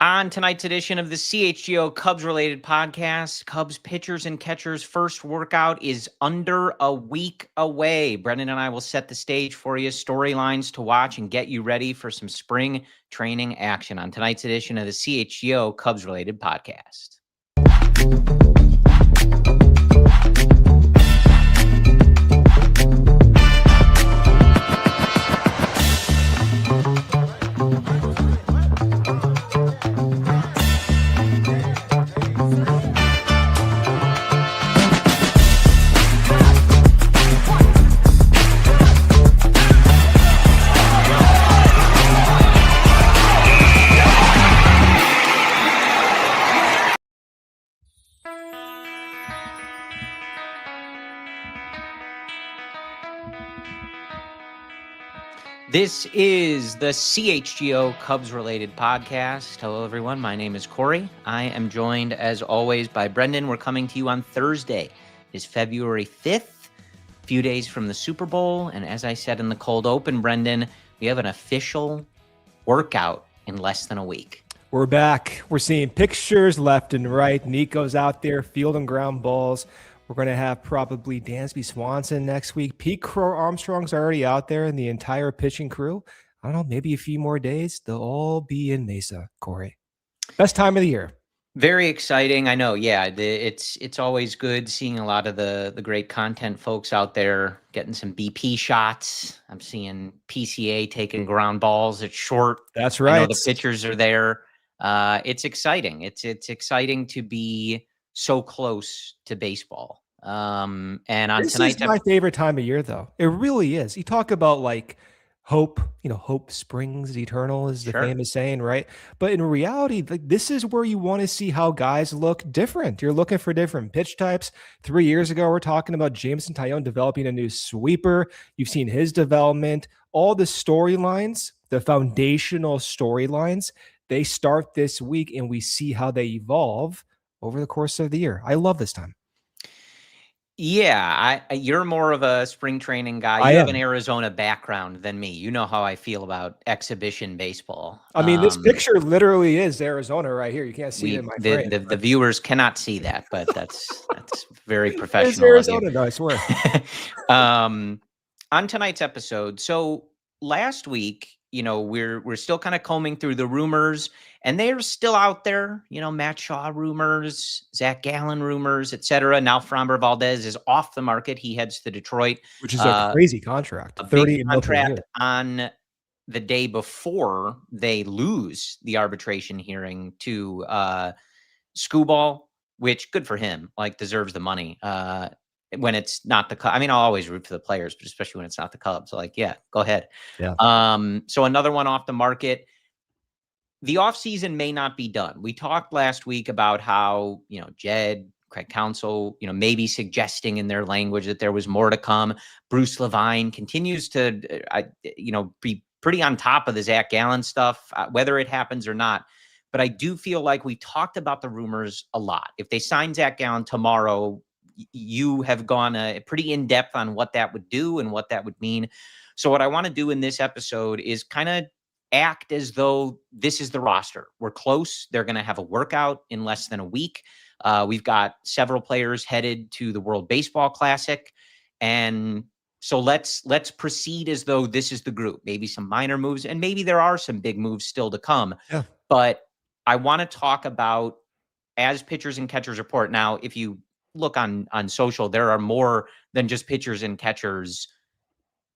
On tonight's edition of the CHGO Cubs related podcast, Cubs pitchers and catchers' first workout is under a week away. Brendan and I will set the stage for you, storylines to watch, and get you ready for some spring training action on tonight's edition of the CHGO Cubs related podcast. This is the CHGO Cubs related podcast. Hello, everyone. My name is Corey. I am joined, as always, by Brendan. We're coming to you on Thursday. It is February 5th, a few days from the Super Bowl. And as I said in the cold open, Brendan, we have an official workout in less than a week. We're back. We're seeing pictures left and right. Nico's out there fielding ground balls. We're going to have probably Dansby Swanson next week. Pete Crow Armstrong's already out there and the entire pitching crew. I don't know, maybe a few more days. They'll all be in Mesa, Corey. Best time of the year. Very exciting. I know. Yeah, it's always good seeing a lot of the great content folks out there getting some BP shots. I'm seeing PCA taking ground balls at short. That's right. I know the pitchers are there. It's exciting. It's exciting to be so close to baseball. And on this tonight's is my favorite time of year, though. It really is. You talk about like hope, hope springs eternal is the famous saying, right? But in reality, like this is where you want to see how guys look different. You're looking for different pitch types. 3 years ago, we're talking about Jameson Taillon developing a new sweeper. You've seen his development. All the storylines, the foundational storylines, they start this week and we see how they evolve over the course of the year. I love this time. Yeah, you're more of a spring training guy. You have an Arizona background than me. You know how I feel about exhibition baseball. I mean, this picture literally is Arizona right here. You can't see it in my frame. The viewers cannot see that, but that's very professional. It's Arizona, no, I swear. On tonight's episode, so last week, we're still kind of combing through the rumors, and they're still out there. Matt Shaw rumors, Zach Gallen rumors, etc. Now Framber Valdez is off the market. He heads to Detroit, which is a crazy contract. A big contract on the day before they lose the arbitration hearing to Skubal, which good for him. Like deserves the money. When it's not the Cubs. I mean, I'll always root for the players, but especially when it's not the Cubs. Like, yeah, go ahead. Yeah. So another one off the market. The offseason may not be done. We talked last week about how, Jed, Craig Counsell, maybe suggesting in their language that there was more to come. Bruce Levine continues to, be pretty on top of the Zach Gallen stuff, whether it happens or not. But I do feel like we talked about the rumors a lot. If they sign Zach Gallen tomorrow, you have gone pretty in depth on what that would do and what that would mean. So what I want to do in this episode is kind of act as though this is the roster. We're close. They're going to have a workout in less than a week. We've got several players headed to the World Baseball Classic. And so let's proceed as though this is the group, maybe some minor moves, and maybe there are some big moves still to come. Yeah. But I want to talk about as pitchers and catchers report. Now, if you look on social, there are more than just pitchers and catchers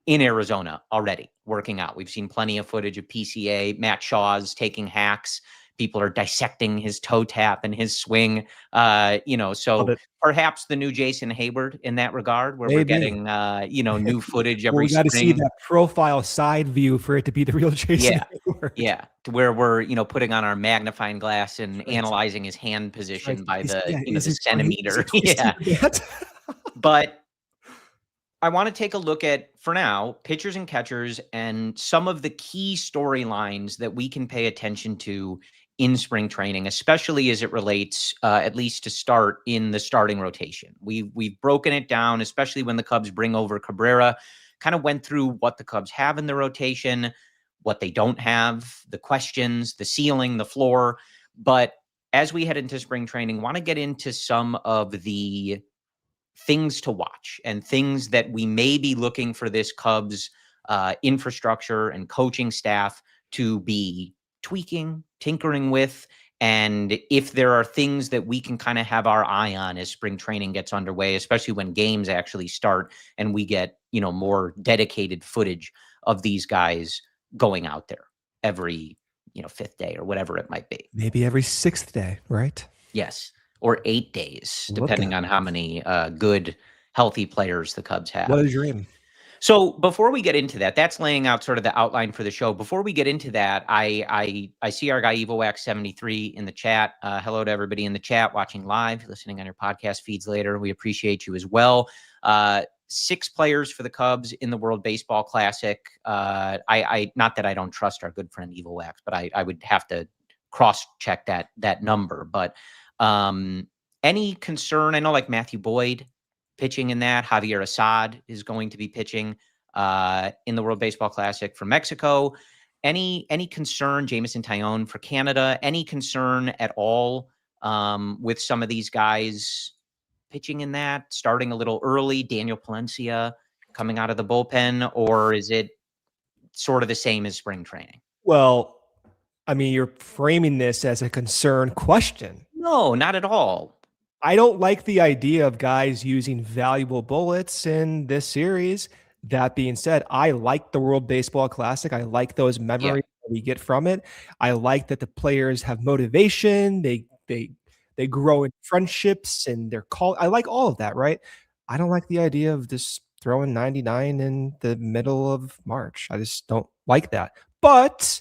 in Arizona already working out. We've seen plenty of footage of PCA. Matt Shaw's taking hacks. People are dissecting his toe tap and his swing. So perhaps the new Jason Hayward in that regard, where we're getting, new footage every spring. We got to see that profile side view for it to be the real Jason Hayward. Yeah. To where we're, putting on our magnifying glass and analyzing his hand position by the centimeter. Yeah. But I want to take a look at, for now, pitchers and catchers and some of the key storylines that we can pay attention to in spring training, especially as it relates, at least to start in the starting rotation. We've broken it down, especially when the Cubs bring over Cabrera, kind of went through what the Cubs have in the rotation, what they don't have, the questions, the ceiling, the floor. But as we head into spring training, want to get into some of the things to watch and things that we may be looking for this Cubs infrastructure and coaching staff to be tweaking, tinkering with. And if there are things that we can kind of have our eye on as spring training gets underway, especially when games actually start and we get, more dedicated footage of these guys going out there every, fifth day or whatever it might be. Maybe every sixth day, right? Yes. Or 8 days, depending on how many good, healthy players the Cubs have. What a dream. So before we get into that, that's laying out sort of the outline for the show. Before we get into that, I see our guy EvoWax73 in the chat. Hello to everybody in the chat, watching live, listening on your podcast feeds later. We appreciate you as well. 6 players for the Cubs in the World Baseball Classic. I not that I don't trust our good friend EvoWax, but I would have to cross-check that number. But any concern? I know like Matthew Boyd pitching in that. Javier Assad is going to be pitching in the World Baseball Classic for Mexico. Any concern? Jameson Taillon for Canada. Any concern at all with some of these guys pitching in that, starting a little early? Daniel Palencia coming out of the bullpen, or is it sort of the same as spring training? Well, I mean, you're framing this as a concern question. No, not at all. I don't like the idea of guys using valuable bullets in this series. That being said, I like the World Baseball Classic. I like those memories that we get from it. I like that the players have motivation. They grow in friendships and they're called. I like all of that, right? I don't like the idea of just throwing 99 in the middle of March. I just don't like that. But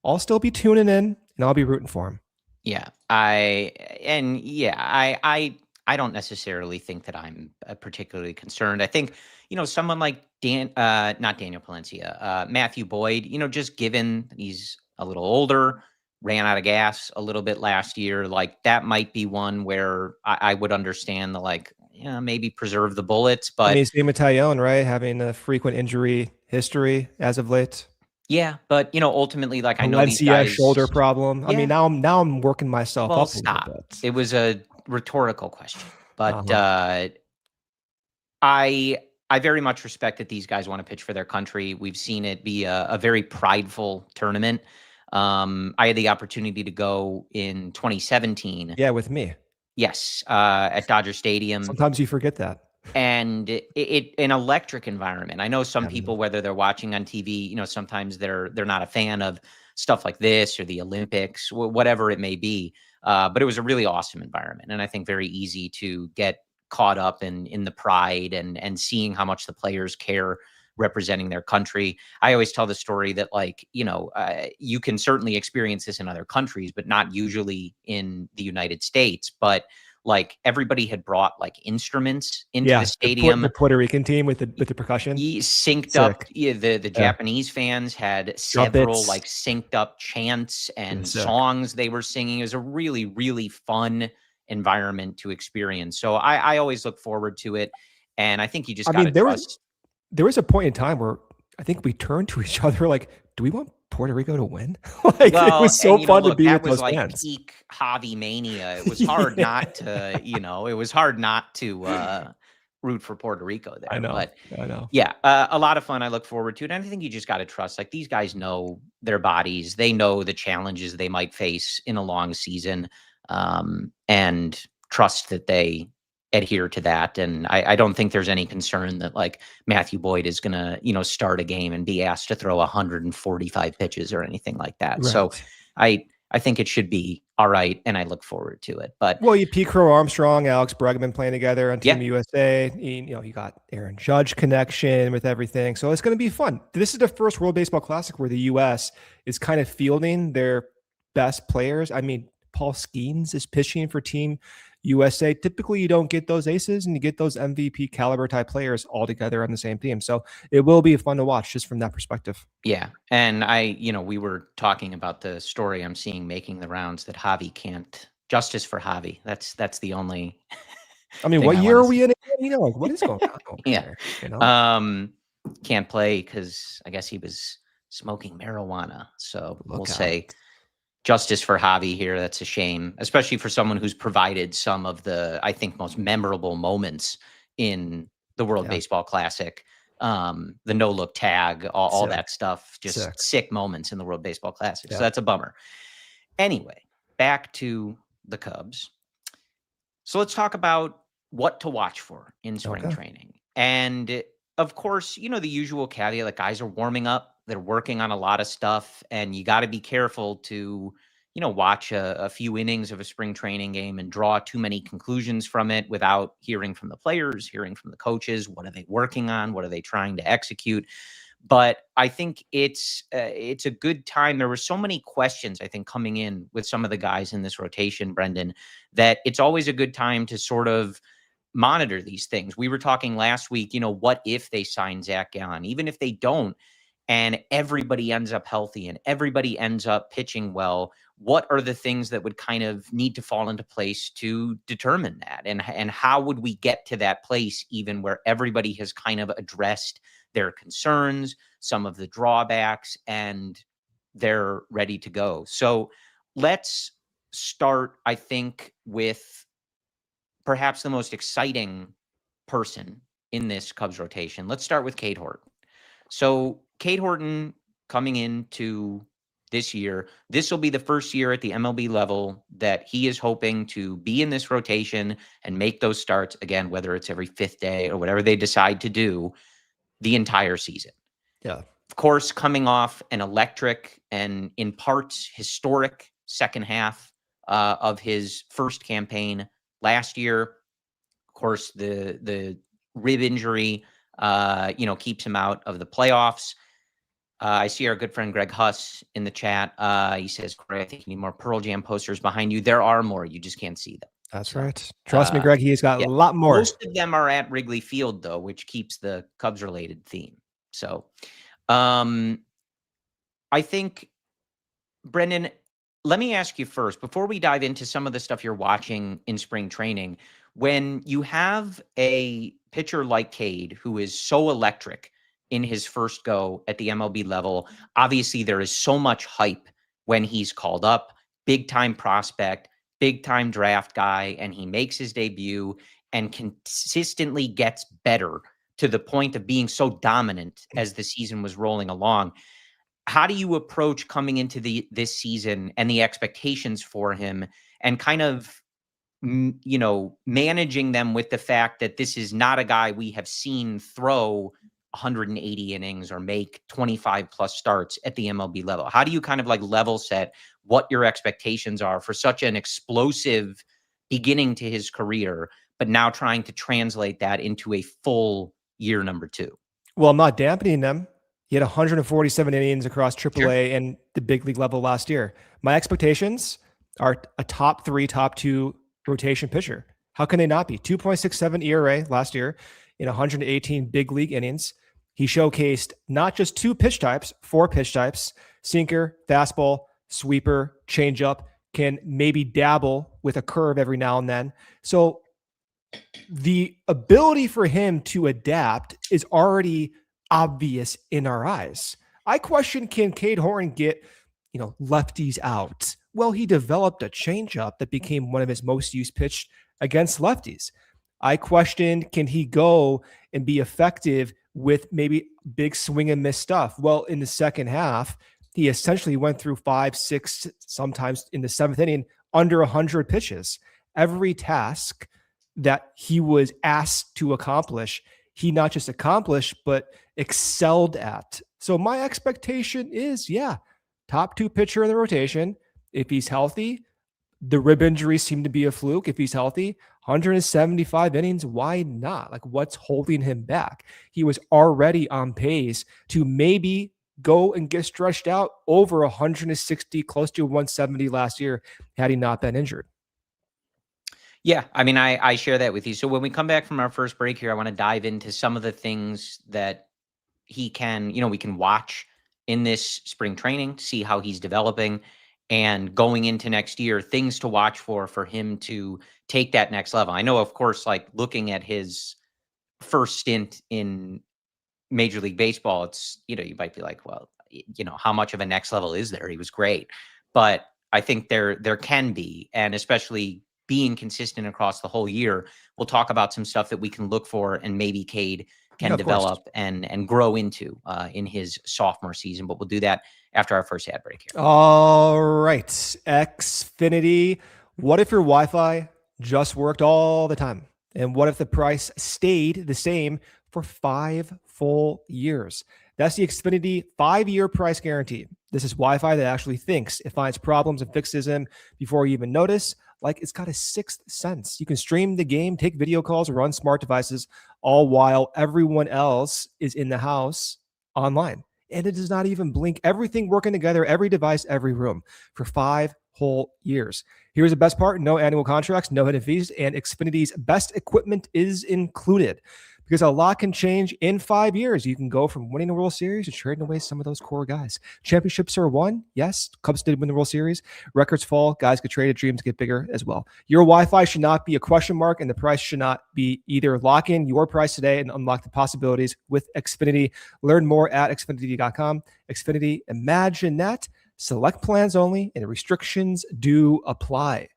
I'll still be tuning in and I'll be rooting for him. Yeah, I don't necessarily think that I'm particularly concerned. I think, someone like not Daniel Palencia, Matthew Boyd, just given he's a little older, ran out of gas a little bit last year, like that might be one where I would understand the maybe preserve the bullets. But I mean, same with Taillon, right? Having a frequent injury history as of late. Yeah, but ultimately, I know these Valencia guys shoulder problem. Yeah. I mean, now I'm working myself up. Stop. A little bit. It was a rhetorical question, but I very much respect that these guys want to pitch for their country. We've seen it be a very prideful tournament. I had the opportunity to go in 2017. Yeah, with me. Yes, at Dodger Stadium. Sometimes you forget that. And it an electric environment. I know some people, whether they're watching on TV, sometimes they're not a fan of stuff like this or the Olympics, whatever it may be. But it was a really awesome environment, and I think very easy to get caught up in the pride and seeing how much the players care representing their country. I always tell the story that you can certainly experience this in other countries, but not usually in the United States. But everybody had brought instruments into the stadium. The Puerto Rican team with the percussion. Synced Sick. Up. Yeah, the Japanese fans had several synced up chants and songs they were singing. It was a really, really fun environment to experience. So I always look forward to it. And I think you just got to trust. There was a point in time where I think we turned to each other do we want Puerto Rico to win? It was so fun to be with those fans. Peak Javi mania. It was hard not to, it was hard not to root for Puerto Rico there. I know. Yeah, a lot of fun. I look forward to it. And I think you just got to trust. These guys know their bodies. They know the challenges they might face in a long season, and trust that they adhere to that. And I don't think there's any concern that Matthew Boyd is going to, start a game and be asked to throw 145 pitches or anything like that. Right. So I think it should be all right. And I look forward to it. But you Pete Crow Armstrong, Alex Bregman playing together on Team USA. You got Aaron Judge connection with everything. So it's going to be fun. This is the first World Baseball Classic where the US is kind of fielding their best players. I mean, Paul Skeens is pitching for Team USA. Typically, you don't get those aces and you get those MVP caliber type players all together on the same team. So it will be fun to watch just from that perspective. Yeah. And we were talking about the story I'm seeing making the rounds that Javi can't. Justice for Javi. That's the only. I mean, what year are we in? What is going on? Yeah. Can't play because I guess he was smoking marijuana. So we'll Look out. say justice for Javi here. That's a shame, especially for someone who's provided some of the, I think, most memorable moments in the World Baseball Classic. The no-look tag, all that stuff, just sick moments in the World Baseball Classic. So that's a bummer. Anyway, back to the Cubs. So let's talk about what to watch for in spring training. And of course, you know, the usual caveat, like guys are warming up, they're working on a lot of stuff, and you got to be careful to, you know, watch a few innings of a spring training game and draw too many conclusions from it without hearing from the players, hearing from the coaches. What are they working on? What are they trying to execute? But I think it's a good time. There were so many questions, I think, coming in with some of the guys in this rotation, Brendan, that it's always a good time to sort of monitor these things. We were talking last week, you know, what if they sign Zach Gallen? Even if they don't, and everybody ends up healthy and everybody ends up pitching well, what are the things that would kind of need to fall into place to determine that? And how would we get to that place even where everybody has kind of addressed their concerns, some of the drawbacks, and they're ready to go? So let's start, I think, with perhaps the most exciting person in this Cubs rotation. Let's start with Cade Horton. So Cade Horton coming into this year, this will be the first year at the MLB level that he is hoping to be in this rotation and make those starts again, whether it's every fifth day or whatever they decide to do, the entire season. Yeah. Of course, coming off an electric and in parts historic second half of his first campaign last year. Of course, the rib injury, keeps him out of the playoffs. I see our good friend Greg Huss in the chat. He says, Corey, I think you need more Pearl Jam posters behind you. There are more. You just can't see them. That's right. Trust me, Greg, he's got a lot more. Most of them are at Wrigley Field, though, which keeps the Cubs-related theme. So I think, Brendan, let me ask you first, before we dive into some of the stuff you're watching in spring training, when you have a pitcher like Cade, who is so electric in his first go at the MLB level, obviously there is so much hype when he's called up, big-time prospect, big-time draft guy, and he makes his debut and consistently gets better to the point of being so dominant as the season was rolling along. How do you approach coming into this season and the expectations for him and kind of, managing them with the fact that this is not a guy we have seen throw 180 innings or make 25 plus starts at the MLB level? How do you kind of like level set what your expectations are for such an explosive beginning to his career, but now trying to translate that into a full year number two? Well, I'm not dampening them. He had 147 innings across AAA and the big league level last year. My expectations are a top 3, top 2 rotation pitcher. How can they not be? 2.67 ERA last year in 118 big league innings. He showcased not just 4 pitch types, sinker, fastball, sweeper, changeup, can maybe dabble with a curve every now and then. So the ability for him to adapt is already obvious in our eyes. I question, can Cade Horton get, lefties out? Well, he developed a changeup that became one of his most used pitch against lefties. I questioned, can he go and be effective with maybe big swing and miss stuff? Well, in the second half, he essentially went through 5, 6, sometimes in the 7th inning, under 100 pitches. Every task that he was asked to accomplish, he not just accomplished, but excelled at. So my expectation is, top 2 pitcher in the rotation. If he's healthy, the rib injuries seem to be a fluke. If he's healthy, 175 innings, why not? Like, what's holding him back? He was already on pace to maybe go and get stretched out over 160, close to 170 last year, had he not been injured. Yeah, I mean, I share that with you. So when we come back from our first break here, I want to dive into some of the things that he can, we can watch in this spring training to see how he's developing, and going into next year, things to watch for him to take that next level. I know, of course, like looking at his first stint in Major League Baseball, it's, you might be like, well, how much of a next level is there? He was great, but I think there can be, and especially being consistent across the whole year, we'll talk about some stuff that we can look for and maybe Cade can develop and grow into in his sophomore season. But we'll do that after our first ad break here. All right. Xfinity. What if your Wi-Fi just worked all the time? And what if the price stayed the same for 5 full years? That's the Xfinity 5-year price guarantee. This is Wi-Fi that actually thinks. It finds problems and fixes them before you even notice. Like it's got a sixth sense. You can stream the game, take video calls, run smart devices, all while everyone else is in the house online. And it does not even blink. Everything working together, every device, every room for 5 whole years. Here's the best part. No annual contracts, no hidden fees, and Xfinity's best equipment is included. Because a lot can change in 5 years. You can go from winning the World Series to trading away some of those core guys. Championships are won. Yes, Cubs did win the World Series. Records fall. Guys get traded. Dreams get bigger as well. Your Wi-Fi should not be a question mark, and the price should not be either. Lock in your price today and unlock the possibilities with Xfinity. Learn more at Xfinity.com. Xfinity, imagine that. Select plans only, and restrictions do apply.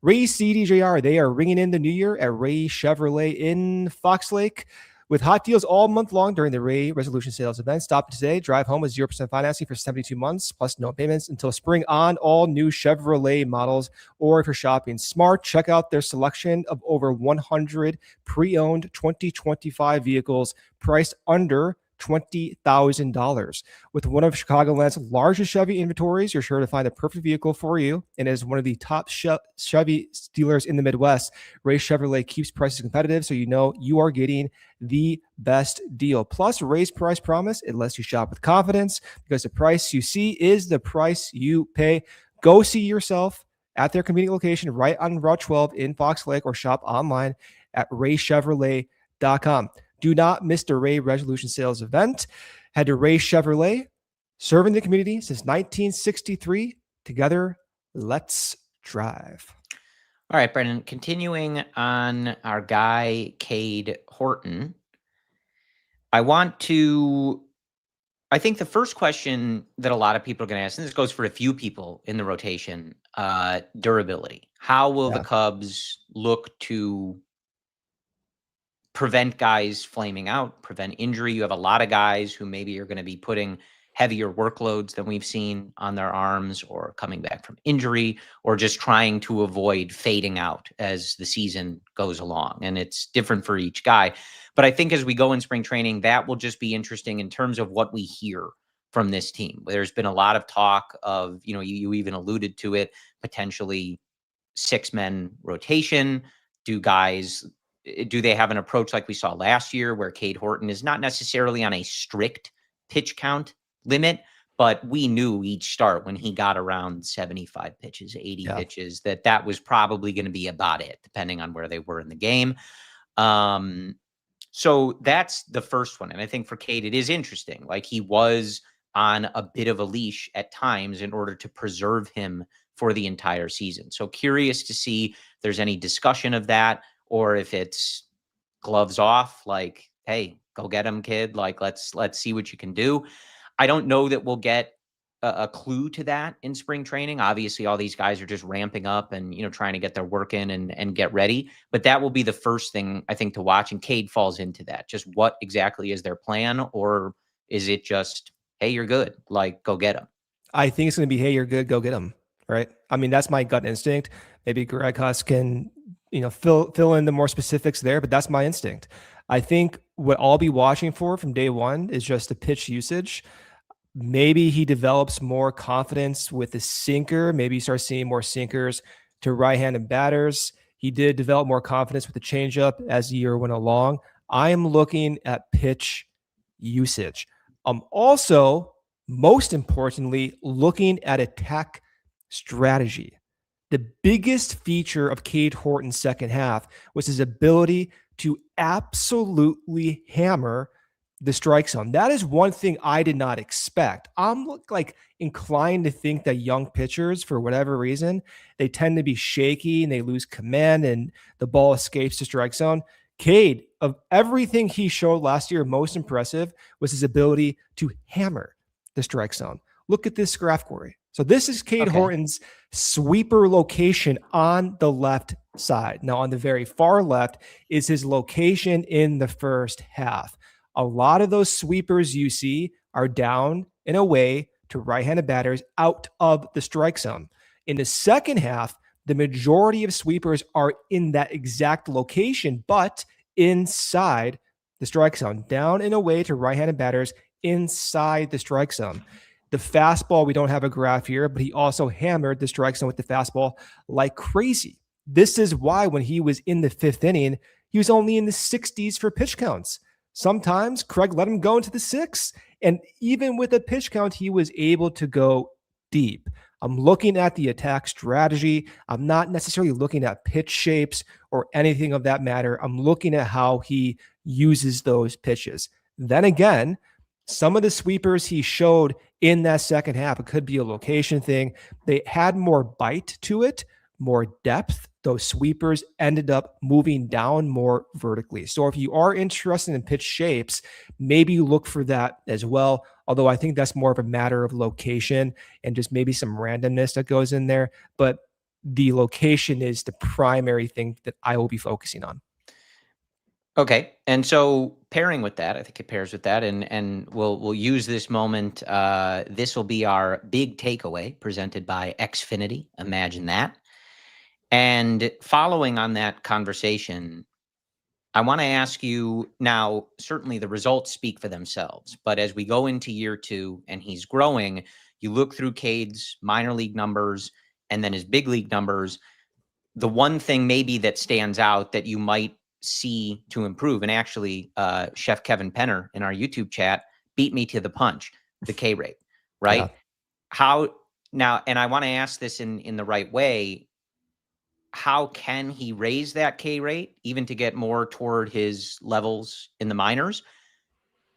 Ray CDJR, they are ringing in the new year at Ray Chevrolet in Fox Lake with hot deals all month long during the Ray Resolution Sales event. Stop today. Drive home with 0% financing for 72 months plus no payments until spring on all new Chevrolet models. Or if you're shopping smart, check out their selection of over 100 pre-owned 2025 vehicles priced under $20,000. With one of Chicagoland's largest Chevy inventories, you're sure to find the perfect vehicle for you. And as one of the top Chevy dealers in the Midwest, Ray Chevrolet keeps prices competitive, so you know you are getting the best deal. Plus, Ray's price promise, it lets you shop with confidence because the price you see is the price you pay. Go see yourself at their convenient location right on Route 12 in Fox Lake or shop online at raychevrolet.com. Do not miss the Ray Resolution Sales event. Head to Ray Chevrolet, serving the community since 1963. Together, let's drive. All right, Brendan, continuing on our guy, Cade Horton, I think the first question that a lot of people are going to ask, and this goes for a few people in the rotation, durability. How will the Cubs look to prevent guys flaming out, prevent injury? You have a lot of guys who maybe are going to be putting heavier workloads than we've seen on their arms, or coming back from injury, or just trying to avoid fading out as the season goes along. And it's different for each guy. But I think as we go in spring training, that will just be interesting in terms of what we hear from this team. There's been a lot of talk of, you even alluded to it, potentially 6-man rotation. Do they have an approach like we saw last year where Cade Horton is not necessarily on a strict pitch count limit, but we knew each start when he got around 75 pitches, 80 pitches, that was probably going to be about it, depending on where they were in the game. So that's the first one. And I think for Cade, it is interesting. Like, he was on a bit of a leash at times in order to preserve him for the entire season. So curious to see if there's any discussion of that, or if it's gloves off, like, hey, go get him, kid. Like, let's see what you can do. I don't know that we'll get a clue to that in spring training. Obviously, all these guys are just ramping up and, trying to get their work in and get ready. But that will be the first thing, I think, to watch. And Cade falls into that. Just what exactly is their plan? Or is it just, hey, you're good, like, go get him? I think it's going to be, hey, you're good, go get him, right? I mean, that's my gut instinct. Maybe Greg Huss can fill in the more specifics there, but that's my instinct. I think what I'll be watching for from day one is just the pitch usage. Maybe he develops more confidence with the sinker. Maybe you start seeing more sinkers to right-handed batters. He did develop more confidence with the changeup as the year went along. I am looking at pitch usage. I'm also, most importantly, looking at attack strategy. The biggest feature of Cade Horton's second half was his ability to absolutely hammer the strike zone. That is one thing I did not expect. I'm inclined to think that young pitchers, for whatever reason, they tend to be shaky and they lose command and the ball escapes the strike zone. Cade, of everything he showed last year, most impressive was his ability to hammer the strike zone. Look at this graph, Corey. So this is Cade Okay. Horton's sweeper location on the left side. Now, on the very far left is his location in the first half. A lot of those sweepers you see are down and away to right-handed batters out of the strike zone. In the second half, the majority of sweepers are in that exact location, but inside the strike zone, down and away to right-handed batters inside the strike zone. The fastball, we don't have a graph here, but he also hammered the strike zone with the fastball like crazy. This is why when he was in the fifth inning, he was only in the 60s for pitch counts. Sometimes Craig let him go into the sixth, and even with a pitch count, he was able to go deep. I'm looking at the attack strategy. I'm not necessarily looking at pitch shapes or anything of that matter. I'm looking at how he uses those pitches. Then again, some of the sweepers he showed in that second half, it could be a location thing. They had more bite to it, more depth. Those sweepers ended up moving down more vertically. So if you are interested in pitch shapes, maybe you look for that as well. Although I think that's more of a matter of location and just maybe some randomness that goes in there. But the location is the primary thing that I will be focusing on. Okay. And so pairing with that, I think it pairs with that, and we'll use this moment. This will be our big takeaway presented by Xfinity. Imagine that. And following on that conversation, I want to ask you now, certainly the results speak for themselves, but as we go into year 2 and he's growing, you look through Cade's minor league numbers and then his big league numbers. The one thing maybe that stands out that you might see to improve, and actually Chef Kevin Penner in our YouTube chat beat me to the punch, the K rate, right? Yeah. How now, and I want to ask this in the right way, how can he raise that K rate even to get more toward his levels in the minors?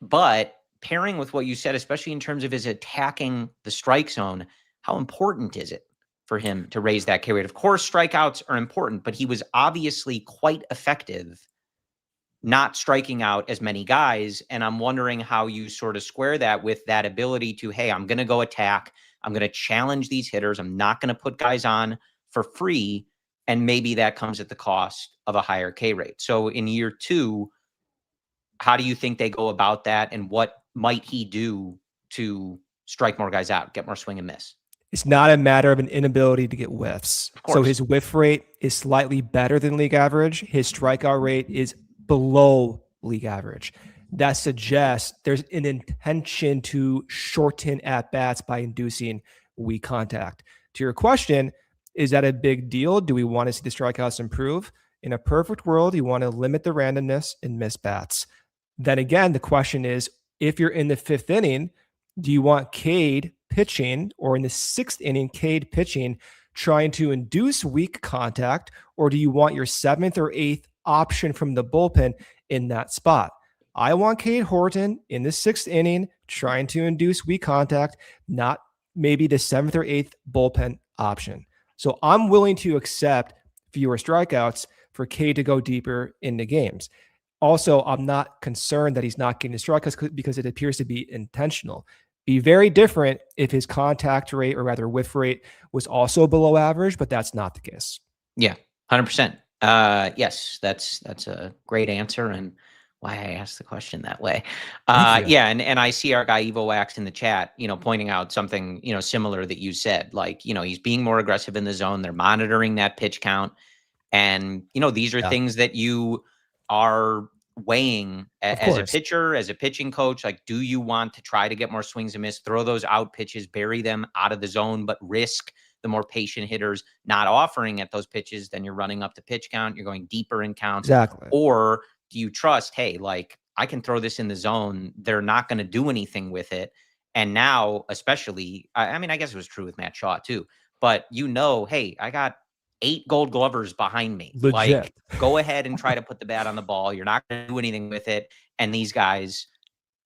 But pairing with what you said, especially in terms of his attacking the strike zone, how important is it for him to raise that K rate? Of course, strikeouts are important, but he was obviously quite effective not striking out as many guys. And I'm wondering how you sort of square that with that ability to, hey, I'm going to go attack. I'm going to challenge these hitters. I'm not going to put guys on for free. And maybe that comes at the cost of a higher K rate. So in year 2, how do you think they go about that? And what might he do to strike more guys out, get more swing and miss? It's not a matter of an inability to get whiffs. So his whiff rate is slightly better than league average. His strikeout rate is below league average. That suggests there's an intention to shorten at-bats by inducing weak contact. To your question, is that a big deal? Do we want to see the strikeouts improve? In a perfect world, you want to limit the randomness and miss bats. Then again, the question is, if you're in the 5th inning, do you want Cade pitching, or in the 6th inning, Cade pitching, trying to induce weak contact, or do you want your 7th or 8th option from the bullpen in that spot? I want Cade Horton in the 6th inning trying to induce weak contact, not maybe the 7th or 8th bullpen option. So I'm willing to accept fewer strikeouts for Cade to go deeper into games. Also, I'm not concerned that he's not getting the strikeouts because it appears to be intentional. Be very different if his contact rate, or rather whiff rate, was also below average, but that's not the case. Yeah, 100%. Yes, that's a great answer, and why I asked the question that way. Yeah, and I see our guy Evo Wax in the chat, pointing out something, similar that you said. Like, he's being more aggressive in the zone. They're monitoring that pitch count, and these are things that you are weighing as a pitcher, as a pitching coach. Like, do you want to try to get more swings and miss, throw those out pitches, bury them out of the zone, but risk the more patient hitters not offering at those pitches? Then you're running up the pitch count. You're going deeper in counts. Exactly. Or do you trust, hey, like, I can throw this in the zone. They're not going to do anything with it. And now, especially, I mean, I guess it was true with Matt Shaw too, but hey, I got 8 Gold Glovers behind me. Legit. Like, go ahead and try to put the bat on the ball. You're not going to do anything with it. And these guys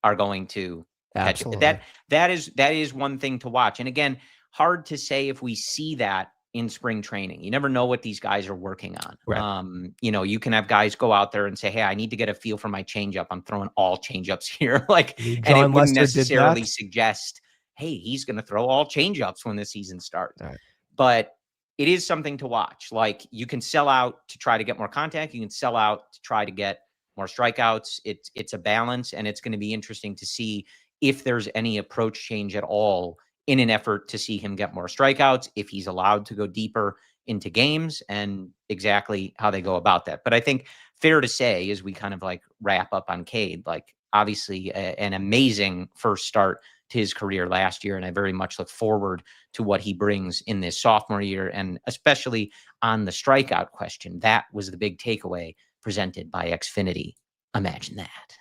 are going to catch it. That is one thing to watch. And again, hard to say if we see that in spring training. You never know what these guys are working on. Right. You can have guys go out there and say, hey, I need to get a feel for my changeup. I'm throwing all changeups here. And it wouldn't necessarily suggest hey, he's going to throw all changeups when the season starts. Right. But it is something to watch. Like, you can sell out to try to get more contact. You can sell out to try to get more strikeouts. It's a balance, and it's going to be interesting to see if there's any approach change at all in an effort to see him get more strikeouts, if he's allowed to go deeper into games, and exactly how they go about that. But I think fair to say, as we kind of like wrap up on Cade, like, obviously an amazing first start to his career last year. And I very much look forward to what he brings in this sophomore year, and especially on the strikeout question. That was the big takeaway presented by Xfinity. Imagine that.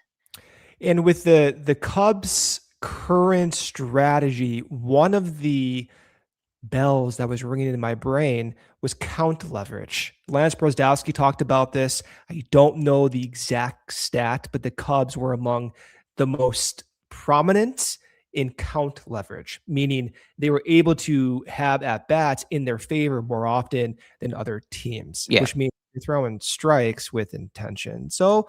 And with the Cubs' current strategy, one of the bells that was ringing in my brain was count leverage. Lance Brozdowski talked about this. I don't know the exact stat, but the Cubs were among the most prominent in count leverage, meaning they were able to have at-bats in their favor more often than other teams, which means you're throwing strikes with intention. So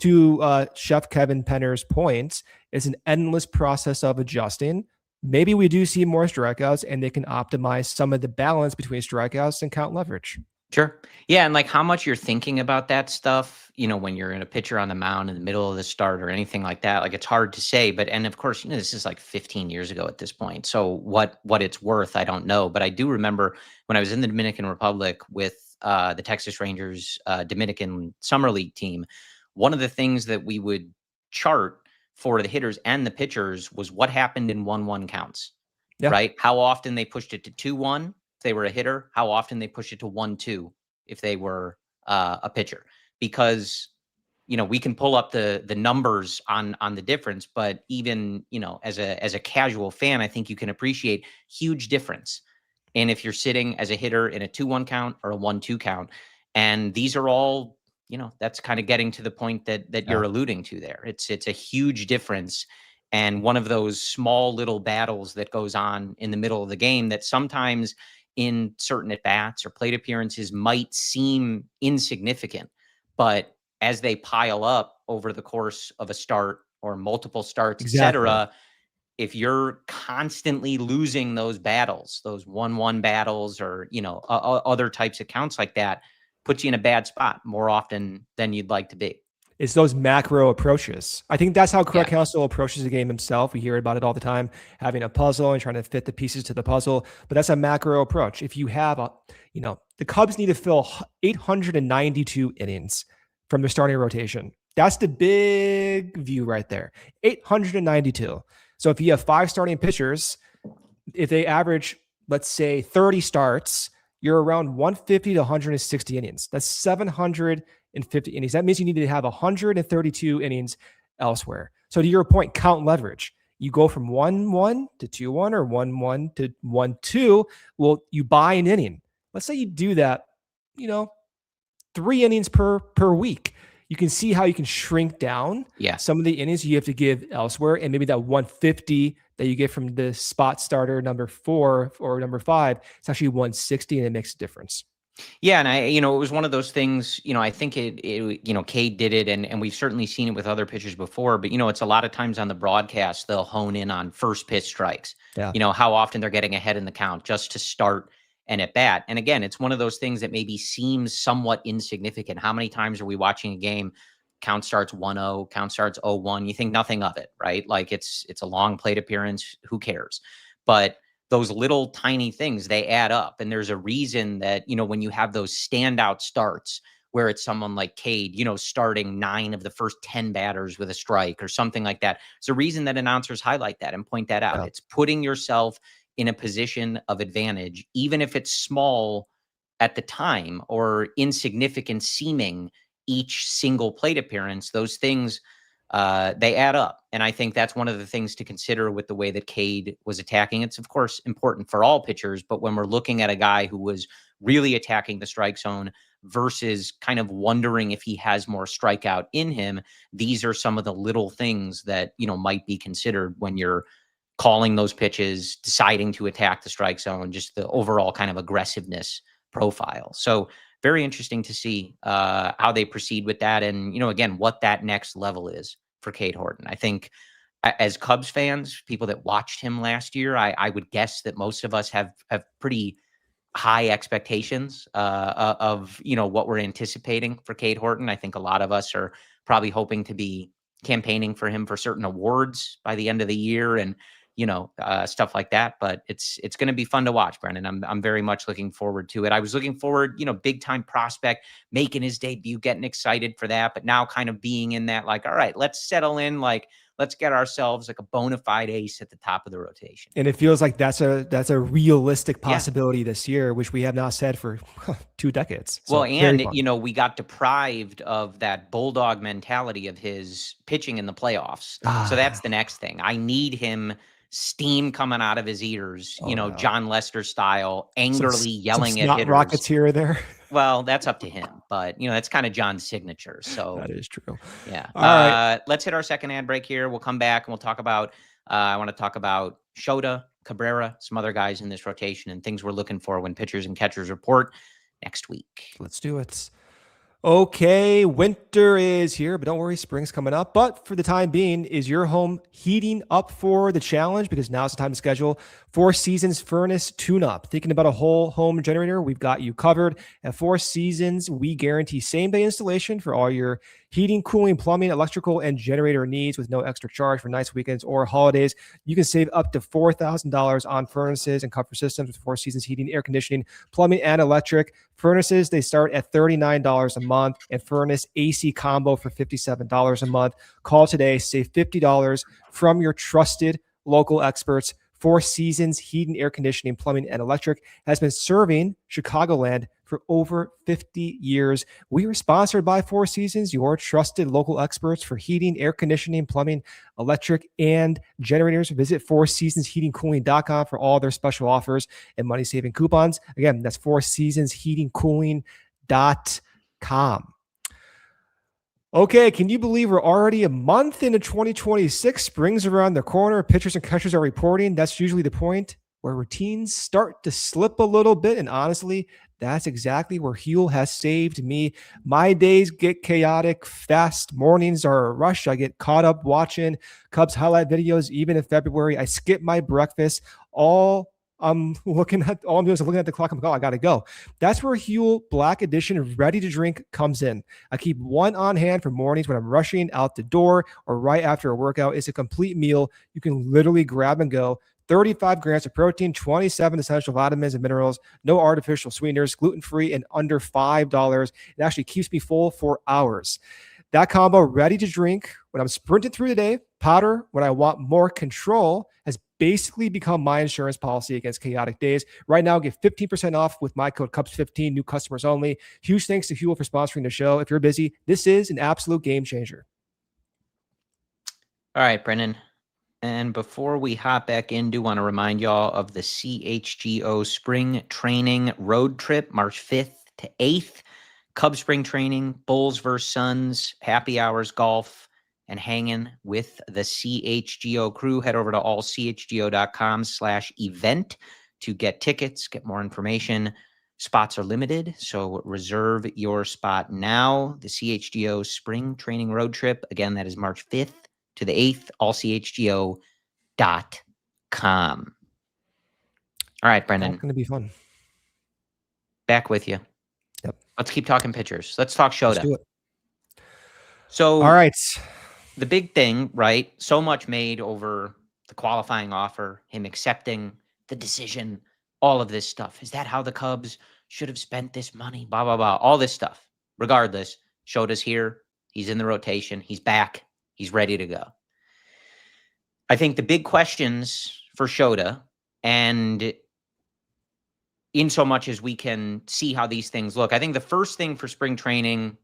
to Chef Kevin Penner's point, it's an endless process of adjusting. Maybe we do see more strikeouts, and they can optimize some of the balance between strikeouts and count leverage. Sure. Yeah. And like, how much you're thinking about that stuff, when you're in a pitcher on the mound in the middle of the start or anything like that, like, it's hard to say. But, and of course, this is like 15 years ago at this point. So what it's worth, I don't know. But I do remember when I was in the Dominican Republic with the Texas Rangers Dominican Summer League team, one of the things that we would chart for the hitters and the pitchers was what happened in 1-1 counts, right? How often they pushed it to 2-1 if they were a hitter, how often they pushed it to 1-2 if they were a pitcher. Because, we can pull up the numbers on the difference, but even, as a casual fan, I think you can appreciate huge difference. And if you're sitting as a hitter in a 2-1 count or a 1-2 count, and these are all, that's kind of getting to the point that you're alluding to there. It's a huge difference. And one of those small little battles that goes on in the middle of the game that sometimes in certain at-bats or plate appearances might seem insignificant, but as they pile up over the course of a start or multiple starts, etc., if you're constantly losing those battles, those 1-1 battles, or, other types of counts like that, puts you in a bad spot more often than you'd like to be. It's those macro approaches. I think that's how Craig Counsell approaches the game himself. We hear about it all the time, having a puzzle and trying to fit the pieces to the puzzle. But that's a macro approach. If you have the Cubs need to fill 892 innings from their starting rotation. That's the big view right there. 892. So if you have 5 starting pitchers, if they average, let's say, 30 starts, you're around 150 to 160 innings. That's 750 innings. That means you need to have 132 innings elsewhere. So to your point, count leverage. You go from 1-1 to 2-1 or 1-1 to 1-2. Well, you buy an inning. Let's say you do that, 3 innings per week. You can see how you can shrink down some of the innings you have to give elsewhere. And maybe that 150 that you get from the spot starter number 4 or number 5, it's actually 160, and it makes a difference. Yeah. And it was one of those things, I think Cade did it, and we've certainly seen it with other pitchers before, but, it's a lot of times on the broadcast, they'll hone in on first pitch strikes, how often they're getting ahead in the count just to start an at bat. And again, it's one of those things that maybe seems somewhat insignificant. How many times are we watching a game? Count starts 1-0, count starts 0-1. You think nothing of it, right? Like, it's a long plate appearance. Who cares? But those little tiny things, they add up. And there's a reason that, when you have those standout starts where it's someone like Cade, starting 9 of the first 10 batters with a strike or something like that. It's a reason that announcers highlight that and point that out. It's putting yourself in a position of advantage, even if it's small at the time or insignificant seeming each single plate appearance. Those things, they add up. And I think that's one of the things to consider with the way that Cade was attacking. It's, of course, important for all pitchers, but when we're looking at a guy who was really attacking the strike zone versus kind of wondering if he has more strikeout in him, these are some of the little things that, might be considered when you're calling those pitches, deciding to attack the strike zone, just the overall kind of aggressiveness profile. So very interesting to see how they proceed with that. And, again, what that next level is for Cade Horton. I think as Cubs fans, people that watched him last year, I would guess that most of us have pretty high expectations of, what we're anticipating for Cade Horton. I think a lot of us are probably hoping to be campaigning for him for certain awards by the end of the year and, stuff like that. But it's going to be fun to watch, Brendan. I'm very much looking forward to it. I was looking forward, big time prospect, making his debut, getting excited for that. But now kind of being in that, like, all right, let's settle in, like, let's get ourselves like a bona fide ace at the top of the rotation. And it feels like that's a realistic possibility this year, which we have not said for 2 decades. So, well, and, we got deprived of that bulldog mentality of his pitching in the playoffs. So that's the next thing. I need him steam coming out of his ears, John Lester style, angrily yelling at hitters. Rockets here or there. Well, that's up to him, but that's kind of John's signature. So that is true. Yeah. All right. Let's hit our second ad break here. We'll come back and we'll talk about, I want to talk about Shota, Cabrera, some other guys in this rotation and things we're looking for when pitchers and catchers report next week. Let's do it. Okay, winter is here, but don't worry, spring's coming up. But for the time being, is your home heating up for the challenge? Because now's the time to schedule Four Seasons Furnace Tune-Up. Thinking about a whole home generator? We've got you covered. At Four Seasons, we guarantee same-day installation for all your heating, cooling, plumbing, electrical, and generator needs with no extra charge for nights, weekends, or holidays. You can save up to $4,000 on furnaces and comfort systems with Four Seasons heating, air conditioning, plumbing, and electric. Furnaces, they start at $39 a month, and furnace AC combo for $57 a month. Call today, save $50 from your trusted local experts. Four Seasons heating, air conditioning, plumbing, and electric has been serving Chicagoland for over 50 years. We are sponsored by Four Seasons, your trusted local experts for heating, air conditioning, plumbing, electric, and generators. Visit fourseasonsheatingcooling.com for all their special offers and money-saving coupons. Again, that's fourseasonsheatingcooling.com. Okay, can you believe we're already a month into 2026? Spring's around the corner. Pitchers and catchers are reporting. That's usually the point where routines start to slip a little bit. And honestly, that's exactly where Huel has saved me. My days get chaotic fast. Mornings are a rush. I get caught up watching Cubs highlight videos. Even in February, I skip my breakfast. All I'm doing is looking at the clock. I'm like, I got to go. That's where Huel Black Edition Ready to Drink comes in. I keep one on hand for mornings when I'm rushing out the door or right after a workout. It's a complete meal. You can literally grab and go. 35 grams of protein, 27 essential vitamins and minerals, no artificial sweeteners, gluten-free, and under $5. It actually keeps me full for hours. That combo, ready to drink when I'm sprinting through the day, powder when I want more control, has basically become my insurance policy against chaotic days. Right now, get 15% off with my code CUBS15, new customers only. Huge thanks to Huel for sponsoring the show. If you're busy, this is an absolute game changer. All right, Brendan. And before we hop back in, do want to remind y'all of the CHGO Spring Training Road Trip, March 5th to 8th. Cubs Spring Training, Bulls versus Suns, happy hours, golf, and hanging with the CHGO crew. Head over to allchgo.com/event to get tickets, get more information. Spots are limited, so reserve your spot now. The CHGO Spring Training Road Trip, again, that is March 5th to the 8th, allchgo.com. All right, Brendan. It's going to be fun. Back with you. Yep. Let's keep talking pitchers. Let's talk Shota. Let's do it. So, all right. The big thing, right? So much made over the qualifying offer, him accepting the decision, all of this stuff. Is that how the Cubs should have spent this money? Blah, blah, blah. All this stuff. Regardless, Shota's here. He's in the rotation. He's back. He's ready to go. I think the big questions for Shota, and in so much as we can see how these things look, I think the first thing for spring training,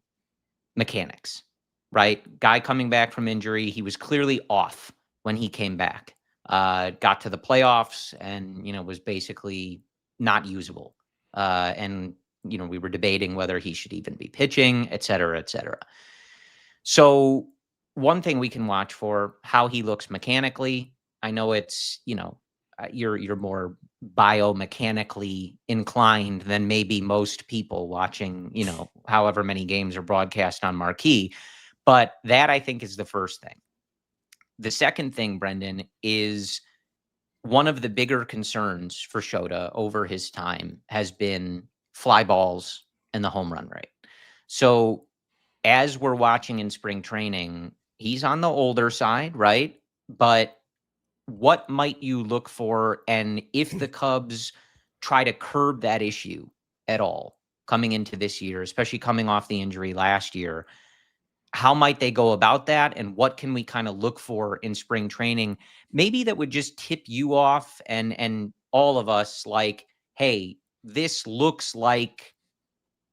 mechanics, right? Guy coming back from injury. He was clearly off when he came back. Got to the playoffs and, was basically not usable. And, we were debating whether he should even be pitching, et cetera, et cetera. So one thing we can watch for how he looks mechanically. I know it's, you're more biomechanically inclined than maybe most people watching, however many games are broadcast on marquee. But that, I think, is the first thing. The second thing, Brendan, is one of the bigger concerns for Shota over his time has been fly balls and the home run rate. So as we're watching in spring training, he's on the older side, right? But what might you look for? And if the Cubs try to curb that issue at all coming into this year, especially coming off the injury last year, how might they go about that? And what can we kind of look for in spring training? Maybe that would just tip you off and all of us like, hey, this looks like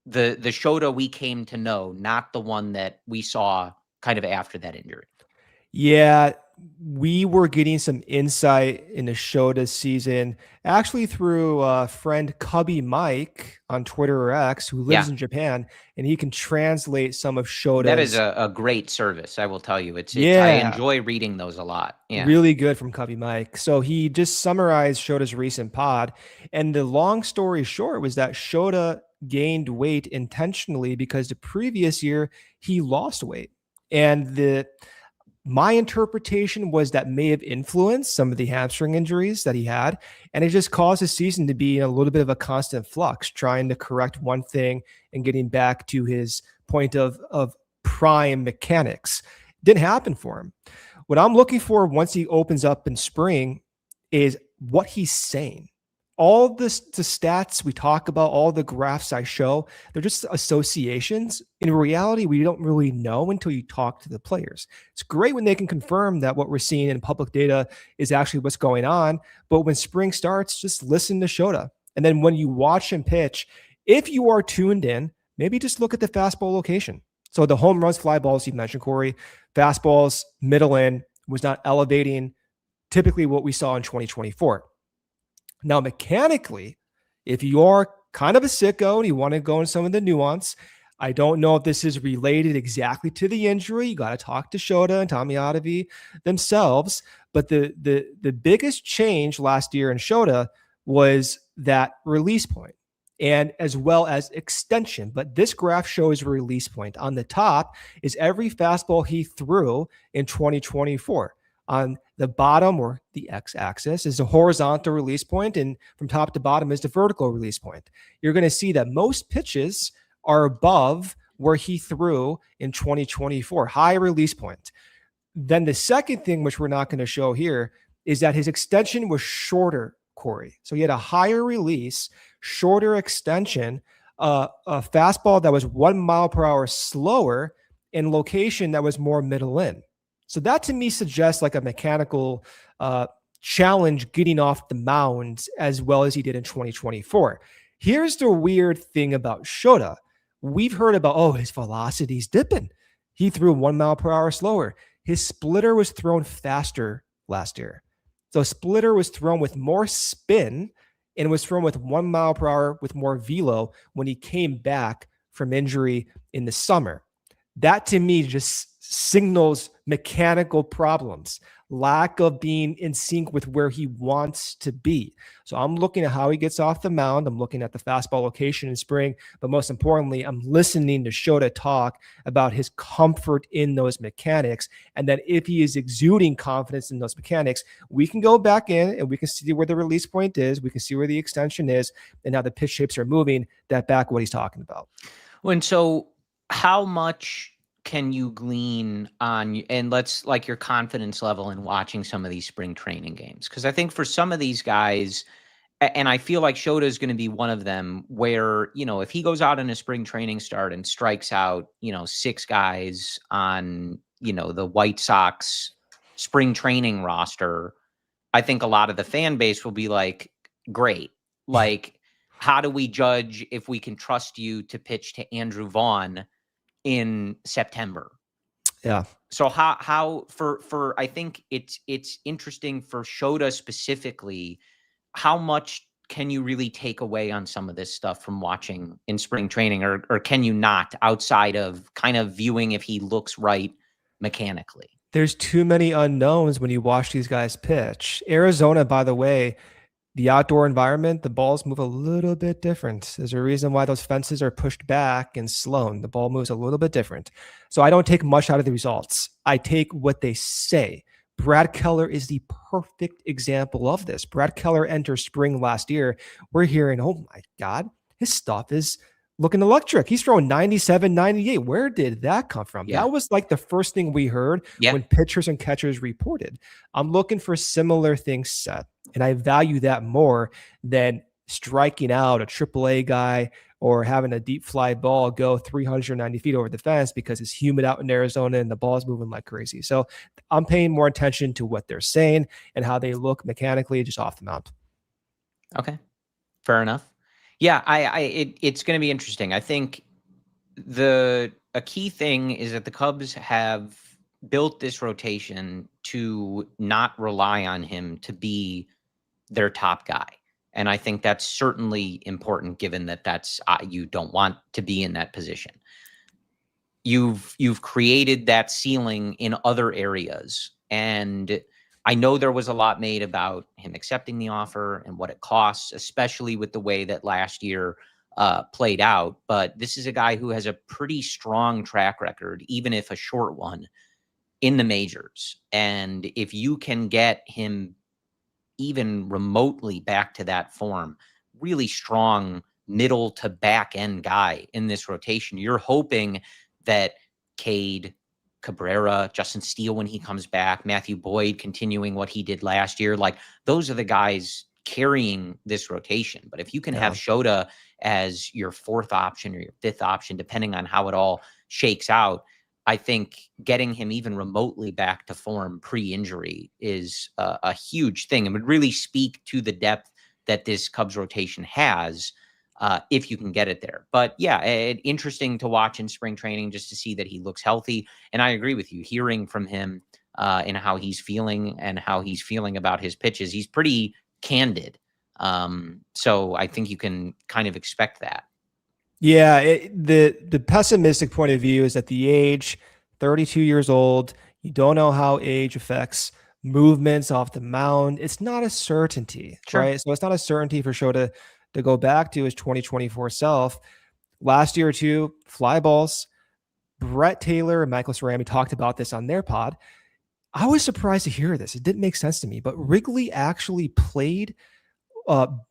the Shota we came to know, not the one that we saw kind of after that injury. Yeah, we were getting some insight into Shota's season actually through a friend Cubby Mike on Twitter or X, who lives in Japan, and he can translate some of Shota's. That is a great service, I will tell you. I enjoy reading those a lot. Yeah, really good from Cubby Mike. So he just summarized Shota's recent pod, and the long story short was that Shota gained weight intentionally because the previous year he lost weight, and my interpretation was that may have influenced some of the hamstring injuries that he had. And it just caused his season to be in a little bit of a constant flux, trying to correct one thing and getting back to his point of prime mechanics. Didn't happen for him. What I'm looking for once he opens up in spring is what he's saying. All the stats we talk about, all the graphs I show, they're just associations. In reality, we don't really know until you talk to the players. It's great when they can confirm that what we're seeing in public data is actually what's going on. But when spring starts, just listen to Shota. And then when you watch him pitch, if you are tuned in, maybe just look at the fastball location. So the home runs, fly balls, you mentioned, Corey, fastballs, middle in, was not elevating typically what we saw in 2024. Now, mechanically, if you are kind of a sicko and you want to go in some of the nuance, I don't know if this is related exactly to the injury. You got to talk to Shota and Tommy Ottavy themselves. But the biggest change last year in Shota was that release point and as well as extension. But this graph shows release point. On the top is every fastball he threw in 2024. On the bottom, or the x-axis, is the horizontal release point, and from top to bottom is the vertical release point. You're going to see that most pitches are above where he threw in 2024, high release point. Then the second thing, which we're not going to show here, is that his extension was shorter, Corey. So he had a higher release, shorter extension, a fastball that was 1 mile per hour slower, and location that was more middle in. So that to me suggests like a mechanical challenge getting off the mound as well as he did in 2024. Here's the weird thing about Shota. We've heard about, his velocity's dipping. He threw 1 mile per hour slower. His splitter was thrown faster last year. So splitter was thrown with more spin and was thrown with 1 mile per hour with more velo when he came back from injury in the summer. That to me just signals mechanical problems, lack of being in sync with where he wants to be. So I'm looking at how he gets off the mound. I'm looking at the fastball location in spring, but most importantly, I'm listening to Shota talk about his comfort in those mechanics. And that if he is exuding confidence in those mechanics, we can go back in and we can see where the release point is. We can see where the extension is and how the pitch shapes are moving, that back what he's talking about. And so how much can you glean on, and let's like your confidence level in watching some of these spring training games? Because I think for some of these guys, and I feel like Shota is going to be one of them where, if he goes out in a spring training start and strikes out, 6 guys on, the White Sox spring training roster, I think a lot of the fan base will be like, great. Like, how do we judge if we can trust you to pitch to Andrew Vaughn in September? Yeah. So how for I think it's interesting for Shota specifically, how much can you really take away on some of this stuff from watching in spring training, or can you not, outside of kind of viewing if he looks right mechanically? There's too many unknowns when you watch these guys pitch. Arizona, by the way, the outdoor environment, the balls move a little bit different. There's a reason why those fences are pushed back and Sloan. The ball moves a little bit different. So I don't take much out of the results. I take what they say. Brad Keller is the perfect example of this. Brad Keller entered spring last year. We're hearing, oh my God, his stuff is looking electric. He's throwing 97, 98. Where did that come from? Yeah. That was like the first thing we heard when pitchers and catchers reported. I'm looking for similar things set, and I value that more than striking out a AAA guy or having a deep fly ball go 390 feet over the fence because it's humid out in Arizona and the ball's moving like crazy. So I'm paying more attention to what they're saying and how they look mechanically just off the mound. Okay. Fair enough. Yeah, it's going to be interesting. I think a key thing is that the Cubs have built this rotation to not rely on him to be their top guy. And I think that's certainly important, given that that's you don't want to be in that position. You've created that ceiling in other areas, and I know there was a lot made about him accepting the offer and what it costs, especially with the way that last year played out. But this is a guy who has a pretty strong track record, even if a short one, in the majors. And if you can get him even remotely back to that form, really strong middle to back end guy in this rotation, you're hoping that Cade, Cabrera, Justin Steele when he comes back, Matthew Boyd continuing what he did last year, like those are the guys carrying this rotation. But if you can have Shota as your fourth option or your fifth option, depending on how it all shakes out, I think getting him even remotely back to form pre-injury is a huge thing and would really speak to the depth that this Cubs rotation has if you can get it there. But yeah, interesting to watch in spring training just to see that he looks healthy. And I agree with you, hearing from him and how he's feeling and how he's feeling about his pitches. He's pretty candid. So I think you can kind of expect that. Yeah, the pessimistic point of view is that the age, 32 years old, you don't know how age affects movements off the mound. It's not a certainty, right? So it's not a certainty for Shota to go back to his 2024 self. Last year or two, fly balls. Brett Taylor and Michael Cerami talked about this on their pod. I was surprised to hear this. It didn't make sense to me, but Wrigley actually played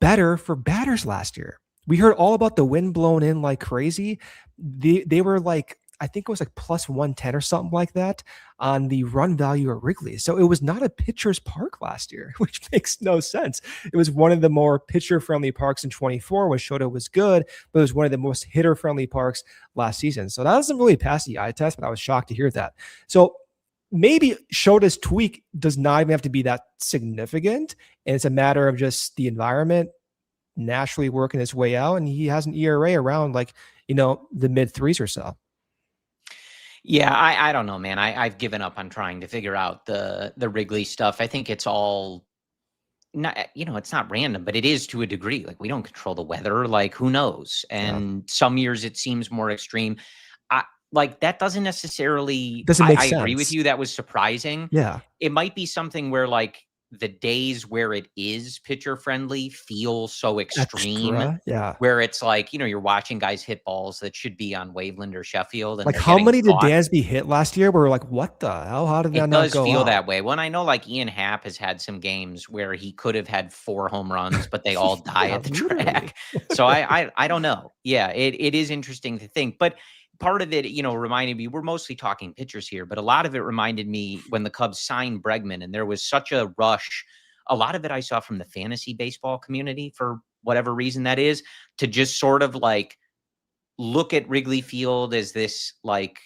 better for batters last year. We heard all about the wind blown in like crazy. They were like, I think it was like plus 110 or something like that on the run value at Wrigley. So it was not a pitcher's park last year, which makes no sense. It was one of the more pitcher-friendly parks in 24 when Shota was good, but it was one of the most hitter-friendly parks last season. So that doesn't really pass the eye test, but I was shocked to hear that. So maybe Shota's tweak does not even have to be that significant, and it's a matter of just the environment naturally working its way out, and he has an ERA around like, the mid threes or so. Yeah, I don't know, man. I've given up on trying to figure out the Wrigley stuff. I think it's all not, it's not random, but it is to a degree. Like, we don't control the weather. Like, who knows? And some years it seems more extreme. That doesn't necessarily make sense. I agree with you. That was surprising. Yeah. It might be something where like the days where it is pitcher friendly feel so extreme. Where it's like, you're watching guys hit balls that should be on Waveland or Sheffield. And like, how many did Dansby hit last year? Where we're like, what the hell? How did that not go? It does feel out? That way. When I know like Ian Happ has had some games where he could have had 4 home runs, but they all die at the track. So I don't know. Yeah, it is interesting to think, but part of it, reminded me, we're mostly talking pitchers here, but a lot of it reminded me when the Cubs signed Bregman and there was such a rush. A lot of it I saw from the fantasy baseball community, for whatever reason that is, to just sort of like look at Wrigley Field as this like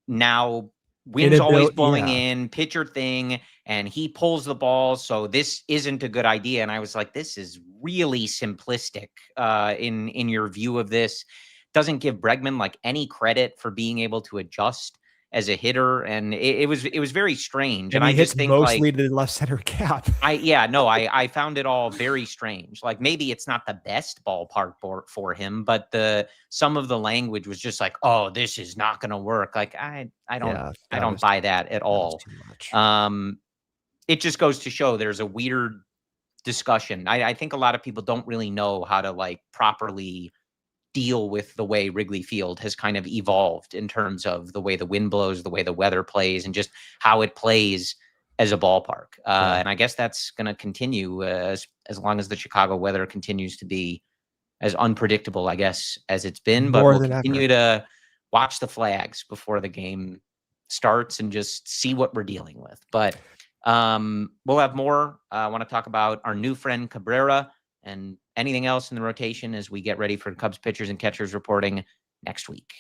now wind's always blowing in, pitcher thing, and he pulls the ball, so this isn't a good idea. And I was like, this is really simplistic in your view of this. Doesn't give Bregman like any credit for being able to adjust as a hitter, and it was very strange. And I just think mostly to the left center cap. I found it all very strange. Like, maybe it's not the best ballpark for him, but some of the language was just like, oh, this is not going to work. Like, I don't buy that at all. It just goes to show there's a weird discussion. I think a lot of people don't really know how to like properly deal with the way Wrigley Field has kind of evolved in terms of the way the wind blows, the way the weather plays, and just how it plays as a ballpark. And I guess that's going to continue as long as the Chicago weather continues to be as unpredictable, I guess, as it's been. But we'll continue to watch the flags before the game starts and just see what we're dealing with. But we'll have more. I want to talk about our new friend Cabrera and anything else in the rotation as we get ready for Cubs pitchers and catchers reporting next week.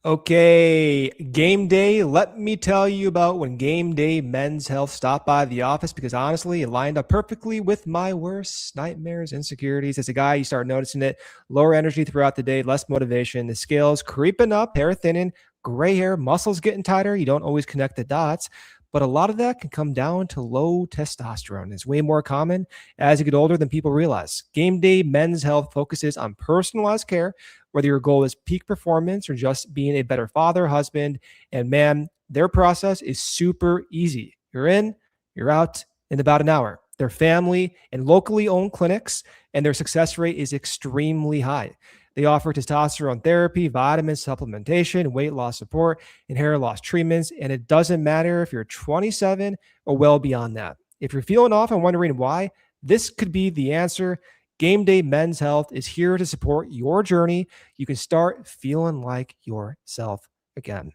Okay, game day. Let me tell you about when Game Day Men's Health stopped by the office, because honestly, it lined up perfectly with my worst nightmares, insecurities. As a guy, you start noticing it. Lower energy throughout the day, less motivation, the scales creeping up, hair thinning, gray hair, muscles getting tighter. You don't always connect the dots, but a lot of that can come down to low testosterone. It's way more common as you get older than people realize. Game Day Men's Health focuses on personalized care, whether your goal is peak performance or just being a better father, husband, and man. Their process is super easy. You're in, you're out in about an hour. They're family and locally owned clinics, and their success rate is extremely high. They offer testosterone therapy, vitamin supplementation, weight loss support, and hair loss treatments, and it doesn't matter if you're 27 or well beyond that. If you're feeling off and wondering why, this could be the answer. Game Day Men's Health is here to support your journey. You can start feeling like yourself again.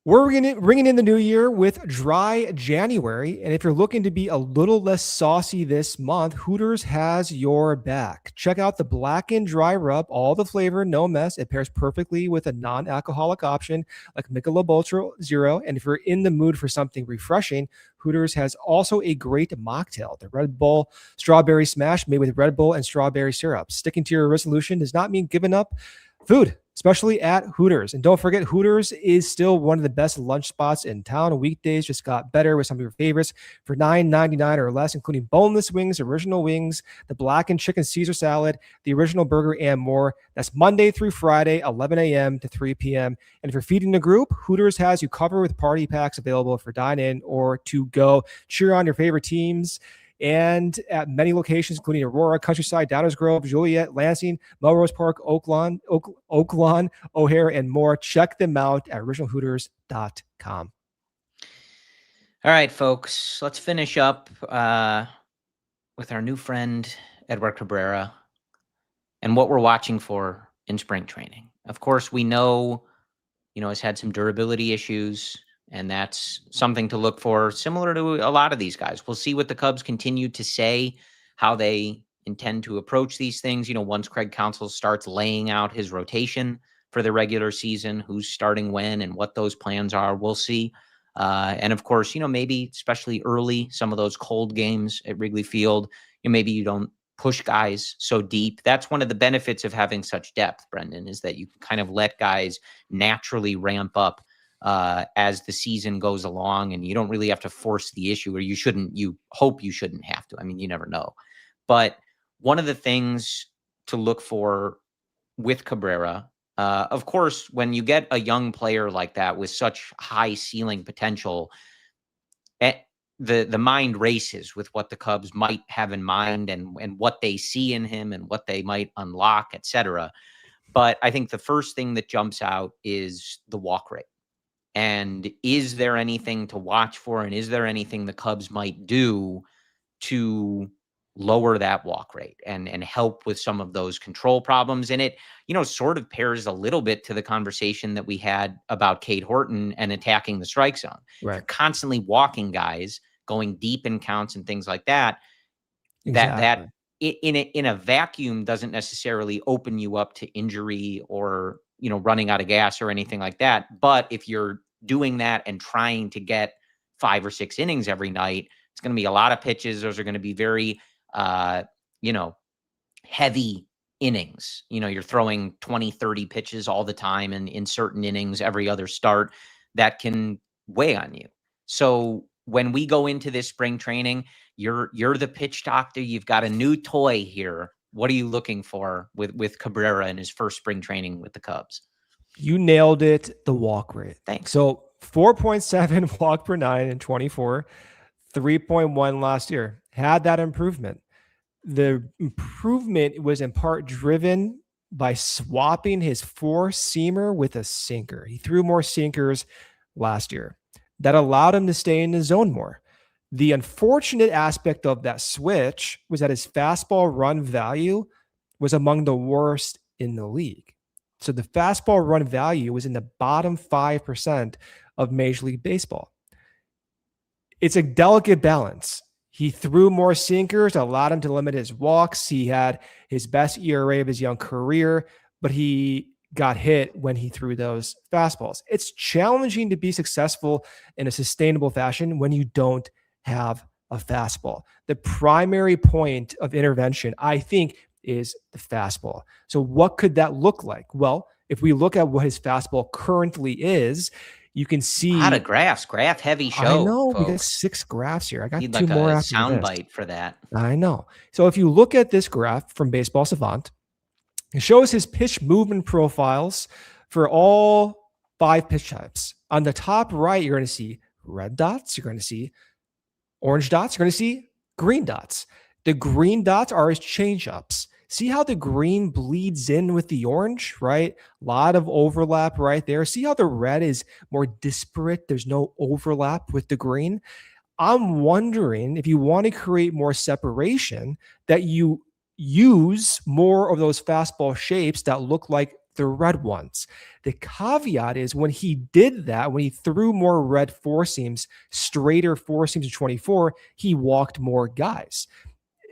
We're ringing in the new year with Dry January, and if you're looking to be a little less saucy this month, Hooters has your back. Check out the Black and Dry Rub, all the flavor, no mess. It pairs perfectly with a non-alcoholic option like Michelob Ultra Zero, and if you're in the mood for something refreshing, Hooters has also a great mocktail, the Red Bull Strawberry Smash, made with Red Bull and strawberry syrup. Sticking to your resolution does not mean giving up food, especially at Hooters. And don't forget, Hooters is still one of the best lunch spots in town. Weekdays just got better with some of your favorites for $9.99 or less, including boneless wings, original wings, the blackened chicken Caesar salad, the original burger, and more. That's Monday through Friday, 11 a.m. to 3 p.m. And if you're feeding a group, Hooters has you covered with party packs available for dine-in or to go. Cheer on your favorite teams. And at many locations, including Aurora, Countryside, Downers Grove, Joliet, Lansing, Melrose Park, Oaklawn, O'Hare, and more. Check them out at originalhooters.com. All right, folks, let's finish up with our new friend, Edward Cabrera, and what we're watching for in spring training. Of course, we know, has had some durability issues, and that's something to look for, similar to a lot of these guys. We'll see what the Cubs continue to say, how they intend to approach these things. Once Craig Counsell starts laying out his rotation for the regular season, who's starting when and what those plans are, we'll see. And of course, maybe especially early, some of those cold games at Wrigley Field, maybe you don't push guys so deep. That's one of the benefits of having such depth, Brendan, is that you can kind of let guys naturally ramp up as the season goes along, and you don't really have to force the issue, or you hope you shouldn't have to. I mean, you never know. But one of the things to look for with Cabrera, of course, when you get a young player like that with such high ceiling potential, the mind races with what the Cubs might have in mind and what they see in him and what they might unlock, etc. But I think the first thing that jumps out is the walk rate. And is there anything to watch for? And is there anything the Cubs might do to lower that walk rate and help with some of those control problems? And it, sort of pairs a little bit to the conversation that we had about Cade Horton and attacking the strike zone. Right. You're constantly walking guys, going deep in counts and things like that. Exactly. That in a vacuum doesn't necessarily open you up to injury or running out of gas or anything like that. But if you're doing that and trying to get 5 or 6 innings every night, it's going to be a lot of pitches. Those are going to be very, heavy innings. You're throwing 20, 30 pitches all the time, and in certain innings, every other start, that can weigh on you. So when we go into this spring training, you're the pitch doctor. You've got a new toy here. What are you looking for with Cabrera in his first spring training with the Cubs? You nailed it. The walk rate. Thanks. So 4.7 walk per nine in 24, 3.1 last year. Had that improvement. The improvement was in part driven by swapping his 4-seamer with a sinker. He threw more sinkers last year. that allowed him to stay in the zone more. The unfortunate aspect of that switch was that his fastball run value was among the worst in the league. So the fastball run value was in the bottom 5% of Major League Baseball. It's a delicate balance. He threw more sinkers, allowed him to limit his walks. He had his best ERA of his young career, but he got hit when he threw those fastballs. It's challenging to be successful in a sustainable fashion when you don't have a fastball. The primary point of intervention, I think, is the fastball. So what could that look like? Well, if we look at what his fastball currently is, you can see a lot of graphs, graph heavy show. I know, folks. We got 6 graphs here. I got Need 2 like more a after sound this. bite for that. I know. So if you look at this graph from Baseball Savant, it shows his pitch movement profiles for all 5 pitch types. On the top right, you're going to see red dots. You're going to see orange dots. You're going to see green dots. The green dots are his changeups. See how the green bleeds in with the orange, right? A lot of overlap right there. See how the red is more disparate? There's no overlap with the green. I'm wondering if you want to create more separation, that you use more of those fastball shapes that look like the red ones. The caveat is when he did that, when he threw more red four seams, straighter four seams in 24, he walked more guys.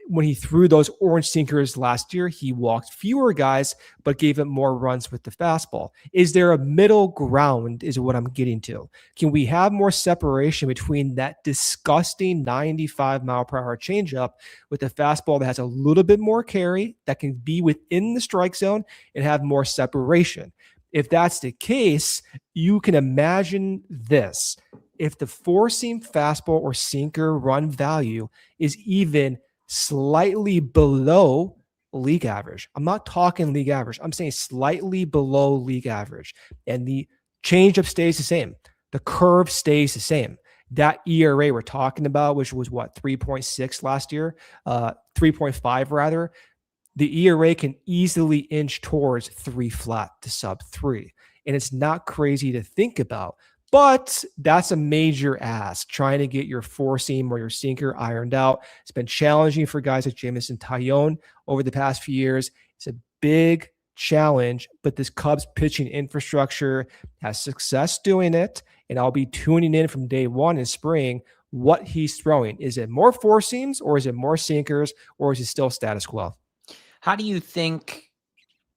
When he threw those orange sinkers last year, he walked fewer guys, but gave it more runs with the fastball. Is there a middle ground is what I'm getting to. Can we have more separation between that disgusting 95 mile per hour changeup with a fastball that has a little bit more carry, that can be within the strike zone and have more separation? If that's the case, you can imagine this. If the four seam fastball or sinker run value is even slightly below league average. I'm not talking league average. I'm saying slightly below league average. And the changeup stays the same. The curve stays the same. That ERA we're talking about, which was what, 3.6 last year, 3.5 rather, the ERA can easily inch towards 3 flat to sub 3. And it's not crazy to think about. But that's a major ask, trying to get your four seam or your sinker ironed out. It's been challenging for guys like Jameson Taillon over the past few years. It's a big challenge, but this Cubs pitching infrastructure has success doing it. And I'll be tuning in from day one in spring what he's throwing. Is it more four seams, or is it more sinkers, or is it still status quo? How do you think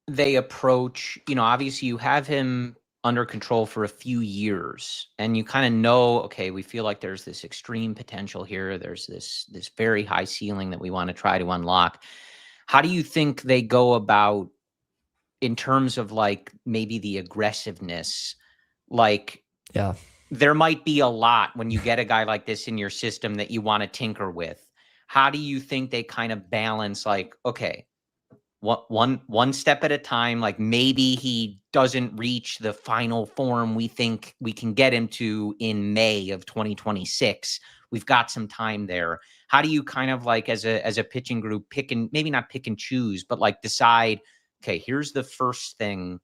they approach, obviously you have him under control for a few years, and you kind of know, okay, we feel like there's this extreme potential here. There's this very high ceiling that we want to try to unlock. How do you think they go about in terms of like maybe the aggressiveness? Like, yeah, there might be a lot when you get a guy like this in your system that you want to tinker with. How do you think they kind of balance, like, okay, one step at a time, like maybe he doesn't reach the final form we think we can get him to in May of 2026. We've got some time there. How do you kind of like as a pitching group pick and maybe not pick and choose, but like decide, okay, here's the first thing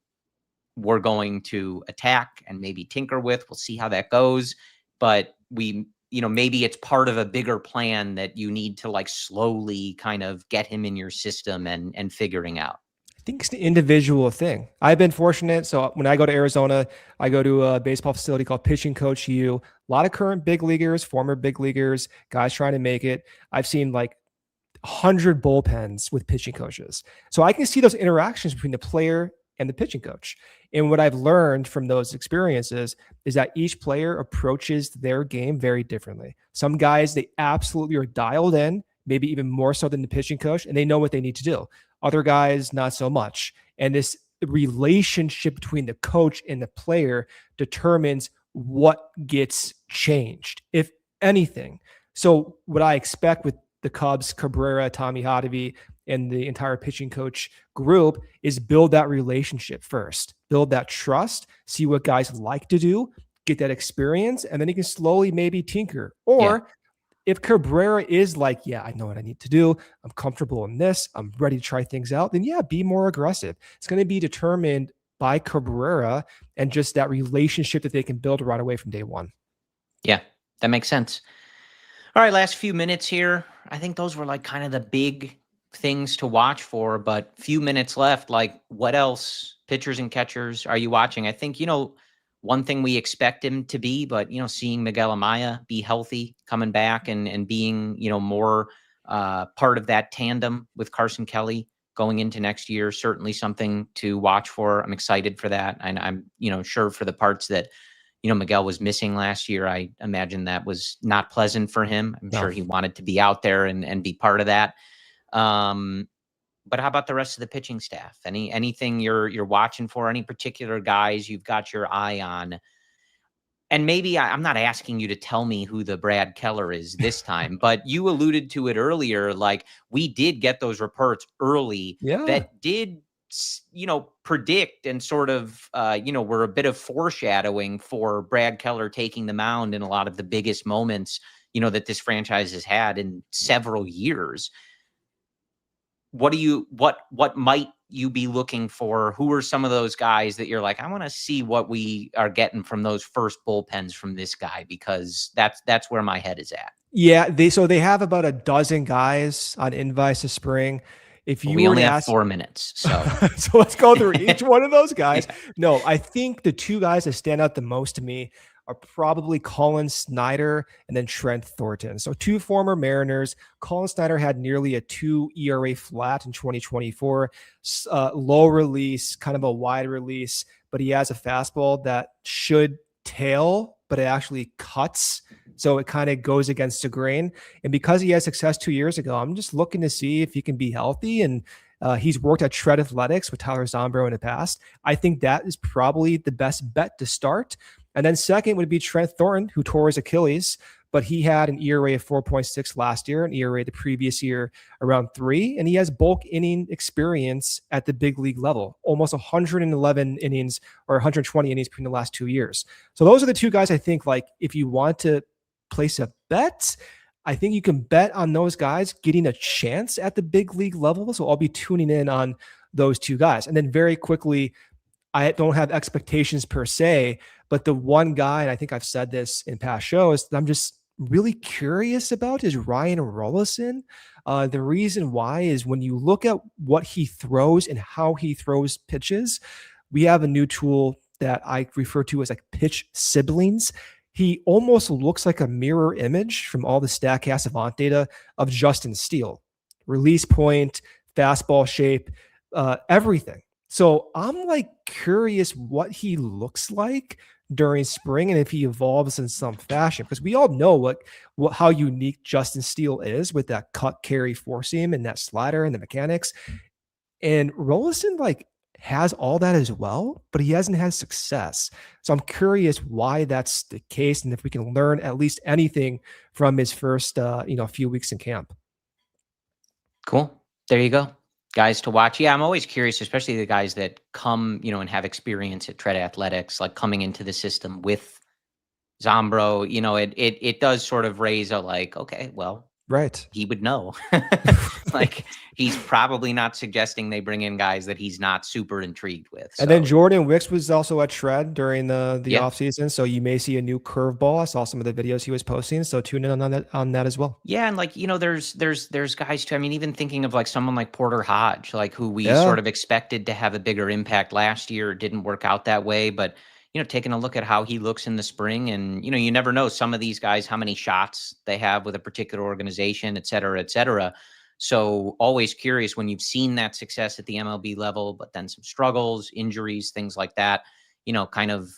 we're going to attack and maybe tinker with. We'll see how that goes. But maybe it's part of a bigger plan that you need to like slowly kind of get him in your system and figuring out. I think it's the individual thing. I've been fortunate. So when I go to Arizona, I go to a baseball facility called Pitching Coach U. A lot of current big leaguers, former big leaguers, guys trying to make it. I've seen like 100 bullpens with pitching coaches. So I can see those interactions between the player and the pitching coach. And what I've learned from those experiences is that each player approaches their game very differently. Some guys, they absolutely are dialed in, maybe even more so than the pitching coach, and they know what they need to do. Other guys, not so much. And this relationship between the coach and the player determines what gets changed, if anything. So what I expect with the Cubs, Cabrera, Tommy Hotovy, and the entire pitching coach group is build that relationship first, build that trust, see what guys like to do, get that experience, and then you can slowly maybe tinker. Or if Cabrera is like, yeah, I know what I need to do, I'm comfortable in this, I'm ready to try things out, then be more aggressive. It's going to be determined by Cabrera and just that relationship that they can build right away from day one. Yeah, that makes sense. All right, last few minutes here. I think those were like kind of the big things to watch for, but few minutes left. Like, what else, pitchers and catchers, are you watching? I think, one thing we expect him to be, but, seeing Miguel Amaya be healthy, coming back and being, more part of that tandem with Carson Kelly going into next year, certainly something to watch for. I'm excited for that. And I'm, sure for the parts that, Miguel was missing last year, I imagine that was not pleasant for him. I'm sure he wanted to be out there and be part of that. But how about the rest of the pitching staff? Anything you're watching for? Any particular guys you've got your eye on? And maybe I'm not asking you to tell me who the Brad Keller is this time, but you alluded to it earlier. Like, we did get those reports early that did, predict and sort of, were a bit of foreshadowing for Brad Keller taking the mound in a lot of the biggest moments, that this franchise has had in several years. What might you be looking for? Who are some of those guys that you're like, I want to see what we are getting from those first bullpens from this guy, because that's where my head is at. Yeah, they have about a dozen guys on invites to spring. If you we only have 4 minutes, so so let's go through each one of those guys. Yeah. No, I think the two guys that stand out the most to me are probably Colin Snyder and then Trent Thornton. So 2 former Mariners. Colin Snyder had nearly a 2 ERA flat in 2024, low release, kind of a wide release, but he has a fastball that should tail, but it actually cuts. So it kind of goes against the grain. And because he had success 2 years ago, I'm just looking to see if he can be healthy. And he's worked at Shred Athletics with Tyler Zombro in the past. I think that is probably the best bet to start. And then second would be Trent Thornton, who tore his Achilles, but he had an ERA of 4.6 last year, an ERA the previous year around 3, and he has bulk inning experience at the big league level, almost 111 innings or 120 innings between the last 2 years. So those are the two guys I think, like, if you want to place a bet, I think you can bet on those guys getting a chance at the big league level. So I'll be tuning in on those two guys. And then very quickly, I don't have expectations per se, but the one guy, and I think I've said this in past shows, that I'm just really curious about is Ryan Rollison. The reason why is when you look at what he throws and how he throws pitches, we have a new tool that I refer to as like pitch siblings. He almost looks like a mirror image from all the StatCast Savant data of Justin Steele. Release point, fastball shape, everything. So I'm like curious what he looks like during spring and if he evolves in some fashion, because we all know how unique Justin Steele is with that cut, carry, four seam and that slider and the mechanics. And Rollison like has all that as well, but he hasn't had success. So I'm curious why that's the case and if we can learn at least anything from his first few weeks in camp. Cool. There you go. Guys to watch. Yeah, I'm always curious, especially the guys that come, and have experience at Tread Athletics, like coming into the system with Zombro. It does sort of raise a like, okay, well, right, he would know. Like, he's probably not suggesting they bring in guys that he's not super intrigued with. And then Jordan Wicks was also at Shred during the offseason, so you may see a new curveball. I saw some of the videos he was posting, so tune in on that as well. Yeah, and like, there's guys too. I mean, even thinking of like someone like Porter Hodge, like who we sort of expected to have a bigger impact last year. It didn't work out that way, but taking a look at how he looks in the spring, and you never know some of these guys, how many shots they have with a particular organization, et cetera, et cetera. So always curious when you've seen that success at the MLB level, but then some struggles, injuries, things like that, kind of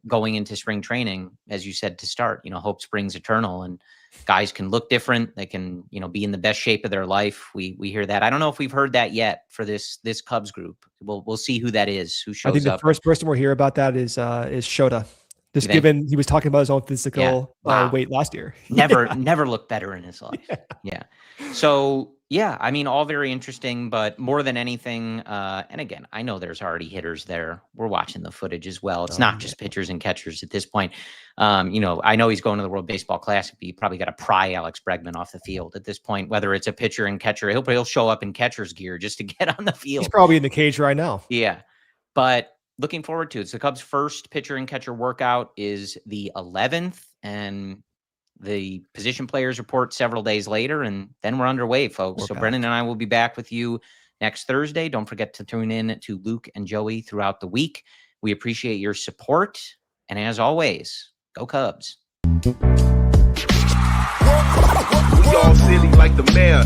going into spring training, as you said to start, hope springs eternal, and guys can look different. They can, be in the best shape of their life. We hear that. I don't know if we've heard that yet for this Cubs group. We'll see who that is, who shows up. I think the first person we'll hear about that is Shota. Just given he was talking about his own physical weight last year. Never looked better in his life. Yeah. So I mean, all very interesting, but more than anything, and again, I know there's already hitters there. We're watching the footage as well. It's not just pitchers and catchers at this point. I know he's going to the World Baseball Classic, but you probably got to pry Alex Bregman off the field at this point, whether it's a pitcher and catcher. He'll show up in catcher's gear just to get on the field. He's probably in the cage right now. Yeah. But looking forward to it. So the Cubs' first pitcher and catcher workout is the 11th. and the position players report several days later, and then we're underway, folks. So Brendan and I will be back with you next Thursday. Don't forget to tune in to Luke and Joey throughout the week. We appreciate your support. And as always, go Cubs. We all silly like the mayor.